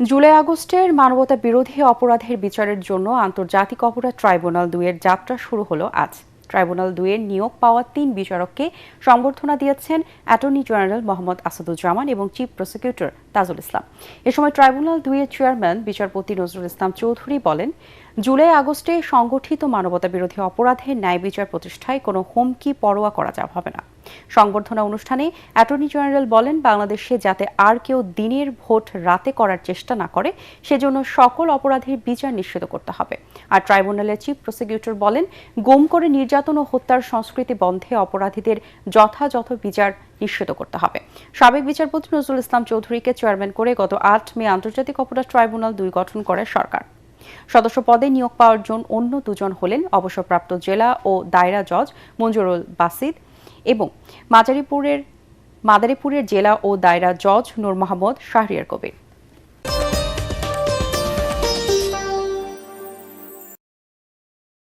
জুলাই আগস্টের মানবতা বিরোধী অপরাধের বিচারের জন্য আন্তর্জাতিক অপরাধ ট্রাইব্যুনাল ২ এর যাত্রা শুরু হলো আজ। ট্রাইব্যুনাল ২ এর নিয়োগ পাওয়া ৩ বিচারককে সংবর্ধনা দিয়েছেন অ্যাটর্নি জেনারেল মোহাম্মদ আসাদুজ্জামান এবং চিফ প্রসিকিউটর তাজুল ইসলাম। এ সময় ট্রাইব্যুনাল ২ এর চেয়ারম্যান বিচারপতি নজরুল ইসলাম চৌধুরী বলেন, জুলাই আগস্টে সংগঠিত মানবতা বিরোধী অপরাধের ন্যায় বিচার প্রতিষ্ঠায় কোনো হুমকি পরোয়া করা হবে না। সংবর্ধনা অনুষ্ঠানে অ্যাটর্নি জেনারেল বলেন, বাংলাদেশে যাতে আর কেউ দিনের ভোট রাতে করার চেষ্টা না করে সেজন্য সকল অপরাধীর বিচার নিশ্চিত করতে হবে। আর ট্রাইব্যুনালের চিফ প্রসিকিউটর বলেন, গুম করে নির্যাতন ও হত্যার সংস্কৃতি বন্ধে অপরাধীদের যথাযথ বিচার নিশ্চিত করতে হবে। সাবেক বিচারপতি নজরুল ইসলাম চৌধুরীকে চেয়ারম্যান করে গত ৮ মে আন্তর্জাতিক অপরাধ ট্রাইব্যুনাল ২ গঠন করে সরকার। সদস্য পদে নিয়োগ পাওয়ার জন্য অন্য দুজন হলেন অবসরপ্রাপ্ত জেলা ও দায়রা জজ মঞ্জুরুল বাসিদ এবং মাদারীপুরের জেলা ও দায়রা জজ নূর মোহাম্মদ শাহরিয়ার কবির।